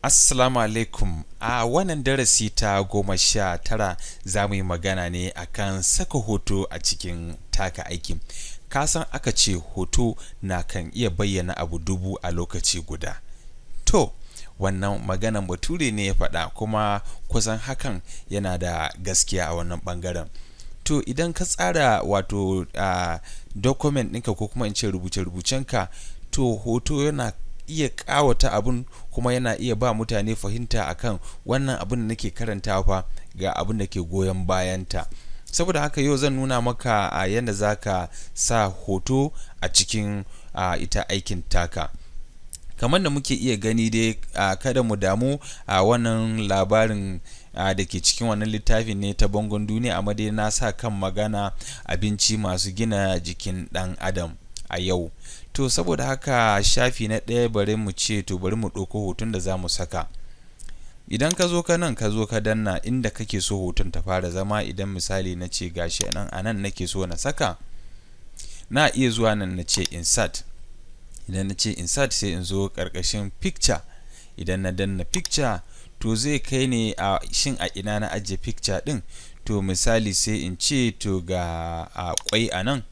Assalamu alaikum. A wannan darasi ta 19 za mu yi magana ne akan saka hoto a cikin taka aiki. Kasan aka ce hoto na kan iya bayyana abu dubu a lokaci guda. To, wannan maganan bature ne ya faɗa kuma kusan hakan yana da gaskiya a wannan ɓangaren. To, idan ka tsara wato document ɗinka ko kuma in ce rubuce-rubucenka, to hoto yana iya ƙawata abun kuma yana iya ba mutane fahimta akan wannan abin da nake karantawa fa ga abin da ke goyon bayanta. Saboda haka yau zan nuna maka a yadda za ka sa hoto a cikin ita aikin taka. Kamar da muke iya gani dai kada mu damu a wannan labarin da ke cikin wannan littafin ne ta bangon duniya, amma dai na sa kan magana abinci masu gina jikin ɗan adam a yau. To saboda haka shafi na ɗaya bari mu ɗauko hoton da za mu saka. Idan ka zo ka danna inda kake so hoton ta fara zama. Idan misali na ce gashi a nan nake so na saka, na iya zuwa nan na ce insert. Idan na ce insert sai in zo ƙarƙashin picture. Idan na danna picture to zai kai ne a shin a ina na ajiye picture ɗin. To misali sai in ce to ga kwai a nan,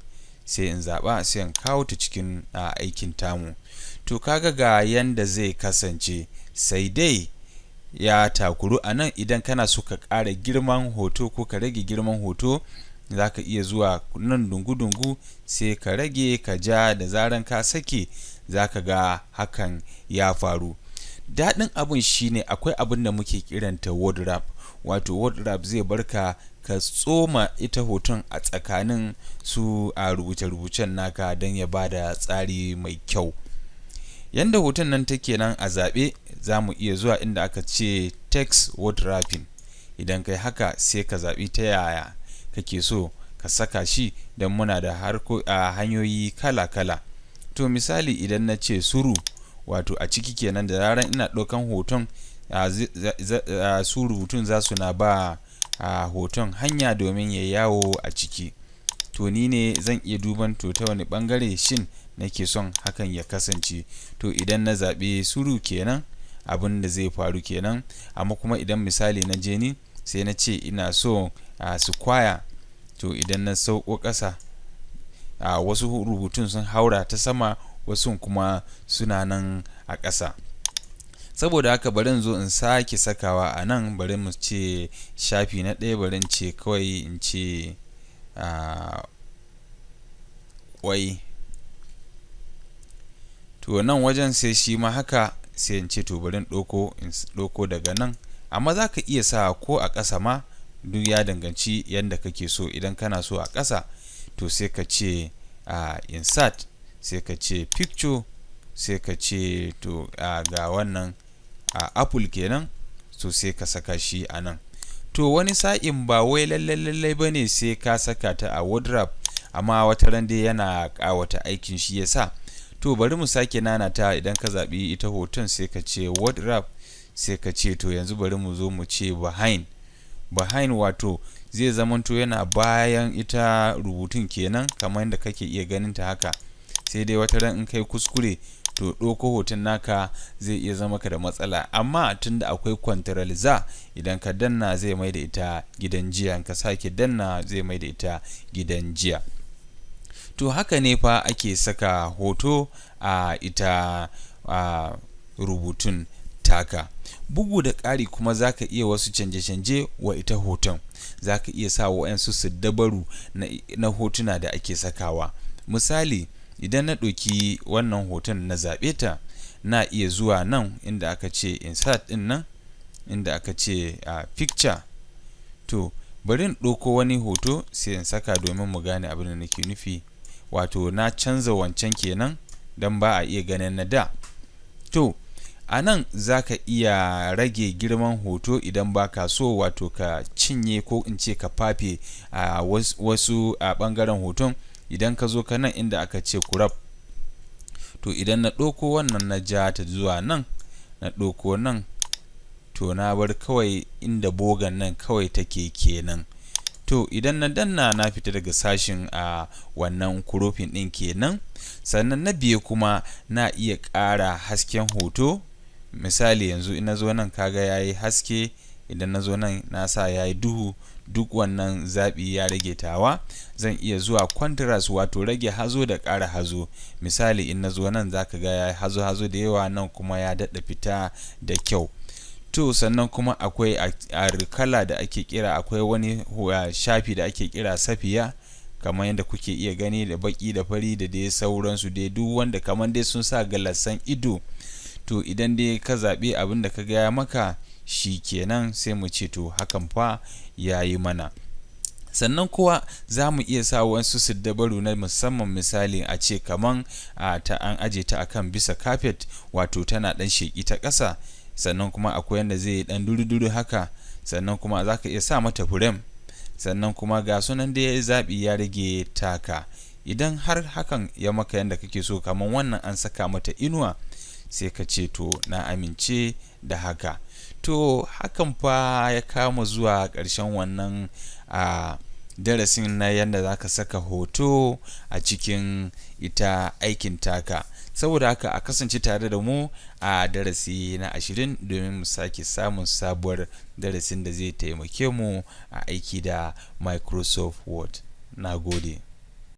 sai in zaɓa sai in kawo ta cikin aikin tamu. To kaga ga yanda zai kasance, sai dai ya takuru a nan. Idan kana so ka ƙara girman hoto ko ka rage girman hoto, za ka iya zuwa nan dungu-dungu sai ka rage ka ja. Da zaran ka sake za ka ga hakan ya faru. Daɗin abun shine akwai abin da muke kiranta word wrap. Wato word wrap zai barka ka tsoma ita hoton a tsakanin su a rubuce-rubucen naka don ya bada tsari mai kyau. Yanda hoton nan take nan a zaɓe, za mu iya zuwa inda aka ce text word wrapping. Idan kai haka sai ka zaɓi ta yaya kake so ka saka shi, don muna da hanyoyi kala-kala. To misali idan na ce suru, wato a ciki kenan, da zaran ina ɗaukan hoton su rubutun za su na ba hoton hanya domin ya yawo a ciki. To ni ne zan iya duban to ta wani ɓangare shin nake son hakan ya kasance. To idan na zaɓi suru kenan, abin da zai faru kenan. Amma kuma idan misali na je ni sai na ce ina so square, to idan na sauko ƙasa wasu rubutun sun haura ta sama, wasu kuma suna nan a ƙasa. Saboda haka bari in zo in sake sakawa a nan. Bari mu ce shafi na ɗaya, bari in ce kawai in ce kwai. To nan wajen sai shi ma haka sai in ce to bari in ɗauko daga nan. Amma za ka iya sa ko a ƙasa ma, duk ya danganci yadda kake so. Idan kana so a ƙasa to sai ka ce insert, sai ka ce picture, sai ka ce to ga wannan apple kenan, to sai ka saka shi a nan. To wani sa'in ba wai lallai ba ne sai ka saka ta a word wrap, amma wata ran dai yana ƙawata aikin shi yasa. To bari mu sake nanata. Idan ka zaɓi ita hoton sai ka ce word wrap, sai ka ce to yanzu bari mu zo mu ce behind. Wato zai zamanto yana bayan ita rubutun kenan, kamar yadda kake iya ganin ta haka. Sai dai wata ran in kai kuskure to ɗauko hoton naka zai iya zama ka da matsala. Amma tunda akwai Ctrl Z, idan ka danna zai mai da ita gidan jiya, in ka sake danna zai mai da ita gidan jiya. To haka ne fa ake saka hoto a ita rubutun taka. Bugu da ƙari kuma za ka iya wasu canje-canje wa ita hoton. Za ka iya sa wa'yansu siddabaru na hotuna da ake sakawa. Misali idan na ɗauki wannan hoton na zaɓe ta, na iya zuwa nan inda aka ce insert ɗin nan, inda aka ce picture. To bari in ɗauko wani hoto sai in saka domin mu gane abin da nake nufi. Wato na canza wancan kenan don ba a iya ganin na da. To a nan za ka iya rage girman hoto idan ba ka so, wato ka cinye ko in ce ka fafe wasu ɓangaren hoton. Idan ka zo ka nan inda aka ce crop, to idan na ɗauko wannan na ja ta zuwa nan, na ɗauko nan, to na bar kawai inda bogan nan kawai take kenan. To idan na danna na fita daga sashin wannan cropping ɗin kenan. Sannan na biye kuma na iya ƙara hasken hoto misali yanzu in na zo nan kaga yayi haske, idan na zo nan na sa yayi duhu, duk wannan zaɓi ya rage tawa. Zan iya zuwa contrast wato rage hazo da ƙara hazo. Misali in na zo nan za ka ga ya yi hazo da yawa, nan kuma ya daɗa fita da kyau. To sannan kuma akwai a kala da ake kira, akwai wani shafi da ake kira safiya, kamar yadda kuke iya gani da baki da fari da dai sauransu dai, duk wanda kamar dai sun sa galasan ido. To idan dai ka zaɓi abin da ka gaya maka, shi kenan sai mu ce to hakan fa ya yi mana. Sannan kuwa za mu iya sa wasu siddabaru na musamman, misali a ce kaman ta an aje ta akan bisa kafet, wato tana ɗan sheƙi ta ƙasa, sannan kuma akwai yanda zai ɗan duru-duru haka, sannan kuma za ka iya sa mata firem, sannan kuma ga sunan dai zaɓi ya rage taka. Idan har hakan ya maka yanda kake so, kaman wannan an saka mata inuwa, sai ka ce to na amince da haka. To hakan fa ya kama zuwa ƙarshen wannan darasin na yadda za ka saka hoto a cikin ita aikin taka. Saboda haka a kasance tare da mu a darasi na 20 domin mu sake samun sabuwar darasin da zai taimake mu a aiki da Microsoft Word. Na gode.